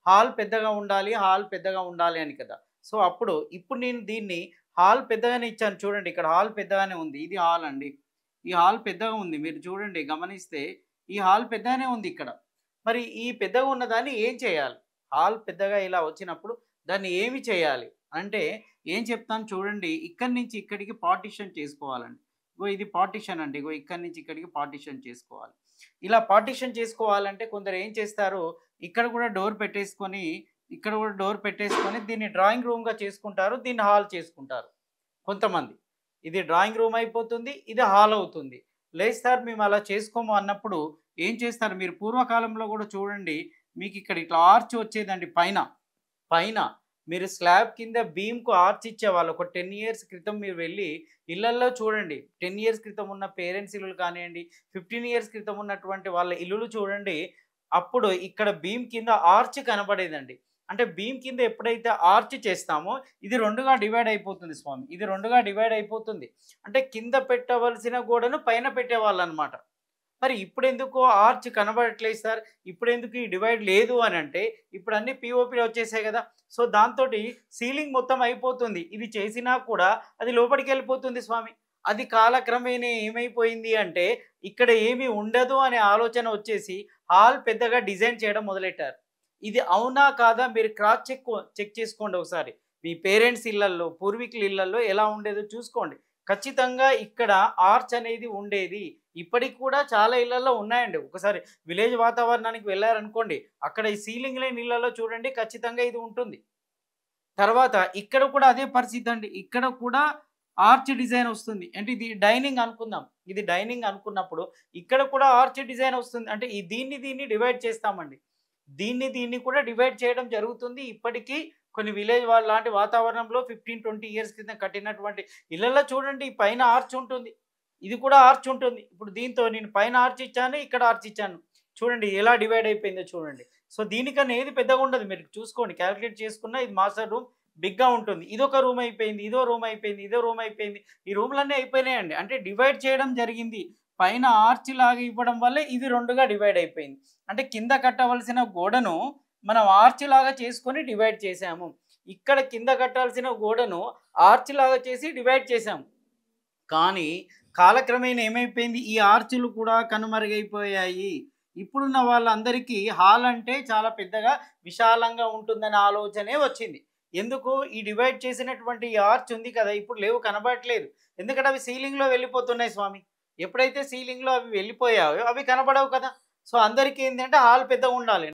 Hall పెద్దగా ఉండాలి, hall పెద్దగా ఉండాలి అని కదా! సో, ఇప్పుడు నేను దీన్ని హాల్ పెద్దగానే ఇచ్చాను చూడండి. ఇక్కడ హాల్ పెద్దగానే ఉంది. ఇది హాల్ అండి. ఈ హాల్ పెద్దగా ఉంది. మీరు చూడండి గమనిస్తే ఈ హాల్ పెద్దగానే ఉంది ఇక్కడ. మరి ఈ పెద్దగా ఉన్నదాన్ని ఏం చేయాలి? హాల్ పెద్దగా ఇలా వచ్చినప్పుడు దాన్ని ఏమి చేయాలి? అంటే ఏం చెప్తాను చూడండి. ఇక్కడి నుంచి ఇక్కడికి పార్టిషన్ చేసుకోవాలండి. ఇగో ఇది పార్టిషన్ అండి. ఇగో ఇక్కడి నుంచి ఇక్కడికి పార్టిషన్ చేసుకోవాలి. ఇలా పార్టిషన్ చేసుకోవాలంటే కొందరు ఏం చేస్తారు, ఇక్కడ కూడా డోర్ పెట్టేసుకొని, ఇక్కడ కూడా డోర్ పెట్టేసుకొని దీన్ని డ్రాయింగ్ రూమ్‌గా చేసుకుంటారు. దీన్ని హాల్ చేసుకుంటారు కొంతమంది. ఇది డ్రాయింగ్ రూమ్ అయిపోతుంది. ఇది హాల్ అవుతుంది. లేదు సార్ మేము అలా చేసుకోము అన్నప్పుడు ఏం చేస్తారు మీరు పూర్వకాలంలో కూడా చూడండి. మీకు ఇక్కడ ఇట్లా ఆర్చ్ వచ్చేదండి పైన. పైన మీరు స్లాబ్ కింద బీమ్‌కు ఆర్చ్ ఇచ్చేవాళ్ళు. ఒక 10 ఇయర్స్ క్రితం మీరు వెళ్లి ఇళ్లల్లో చూడండి. 10 ఇయర్స్ క్రితం ఉన్న పేరెంట్స్ ఇల్లులు కానియండి, 15 ఇయర్స్ క్రితం ఉన్నటువంటి వాళ్ళ ఇల్లులు చూడండి. అప్పుడు ఇక్కడ బీమ్ కింద ఆర్చ్ కనబడేదండి. అంటే బీమ్ కింద ఎప్పుడైతే ఆర్చ్ చేస్తామో ఇది 2గా డివైడ్ అయిపోతుంది స్వామి. ఇది 2గా డివైడ్ అయిపోతుంది. అంటే కింద పెట్టవలసిన గోడను పైన పెట్టేవాళ్ళనమాట. మరి ఇప్పుడెందుకు ఆర్చ్ కనబడట్లేదు సార్? ఇప్పుడెందుకు ఈ డివైడ్ లేదు అనంటే, ఇప్పుడన్నీ పీఓపీ వచ్చేసాయి గదా! సో, దాంతోటి సీలింగ్ మొత్తం అయిపోతుంది. ఇది చేసినా కూడా అది లోపటికెళ్ళిపోతుంది స్వామి. అది కాలక్రమేణా ఏమైపోయింది అంటే, ఇక్కడ ఏమి ఉండదు అనే ఆలోచన వచ్చేసి, హాల్ పెద్దగా డిజైన్ చేయడం మొదలెట్టారు. ఇది అవునా? కాదా? మీరు క్రాస్ చెక్ చేసుకోండి ఒకసారి. మీ పేరెంట్స్ ఇళ్లల్లో, పూర్వీకుల ఇళ్లల్లో ఎలా ఉండేదో చూసుకోండి. ఖచ్చితంగా ఇక్కడ ఆర్చ్ అనేది ఉండేది. ఇప్పటికి కూడా చాలా ఇళ్లల్లో ఉన్నాయండి. ఒకసారి విలేజ్ వాతావరణానికి వెళ్లారనుకోండి, అక్కడ ఈ సీలింగ్ లేని ఇళ్లలో చూడండి ఖచ్చితంగా ఇది ఉంటుంది. తర్వాత ఇక్కడ కూడా అదే పరిస్థితి అండి. ఇక్కడ కూడా ఆర్చ్ డిజైన్ వస్తుంది. అంటే ఇది డైనింగ్ అనుకుందాం. ఇది డైనింగ్ అనుకున్నప్పుడు ఇక్కడ కూడా ఆర్చ్ డిజైన్ వస్తుంది. అంటే దీన్ని డివైడ్ చేస్తామండి. దీన్ని కూడా డివైడ్ చేయడం జరుగుతుంది. ఇప్పటికీ కొన్ని విలేజ్ లాంటి వాతావరణంలో 15, 20 ఇయర్స్ క్రితం కట్టినటువంటి ఇళ్లల్లో చూడండి పైన ఆర్చ్ ఉంటుంది. ఇది కూడా ఆర్చ్ ఉంటుంది. ఇప్పుడు దీంతో నేను పైన ఆర్చ్ ఇచ్చాను, ఇక్కడ ఆర్చ్ ఇచ్చాను. చూడండి ఎలా డివైడ్ అయిపోయిందో చూడండి. సో, దీనికన్నా ఏది పెద్దగా ఉండదు. మీరు చూసుకోండి కాలిక్యులేట్ చేసుకున్న ఇది మాస్టర్ రూమ్ బిగ్‌గా ఉంటుంది. ఇదొక రూమ్ అయిపోయింది, ఇదో రూమ్ అయిపోయింది, ఇదో రూమ్ అయిపోయింది. ఈ రూమ్‌లన్నీ అయిపోయినాయండి. అంటే డివైడ్ చేయడం జరిగింది. పైన ఆర్చ్ లాగా ఇవ్వడం వల్లే ఇది 2గా డివైడ్ అయిపోయింది. అంటే కింద కట్టవలసిన గోడను మనం ఆర్చ్ లాగా చేసుకొని డివైడ్ చేసాము. ఇక్కడ కింద కట్టాల్సిన గోడను ఆర్చ్ లాగా చేసి డివైడ్ చేసాము. కానీ కాలక్రమేణా ఏమైపోయింది? ఈ ఆర్చులు కూడా కనుమరుగైపోయాయి. ఇప్పుడున్న వాళ్ళందరికీ హాల్ అంటే చాలా పెద్దగా, విశాలంగా ఉంటుందనే ఆలోచనే వచ్చింది. ఎందుకు? ఈ డివైడ్ చేసినటువంటి ఈ ఆర్చ్ ఉంది కదా! ఇప్పుడు లేవు కనబడట్లేదు. ఎందుకంటే అవి సీలింగ్‌లో వెళ్ళిపోతున్నాయి స్వామి. ఎప్పుడైతే సీలింగ్‌లో అవి వెళ్ళిపోయాయో అవి కనబడవు కదా! సో, అందరికీ ఏందంటే హాల్ పెద్దగుండాలి.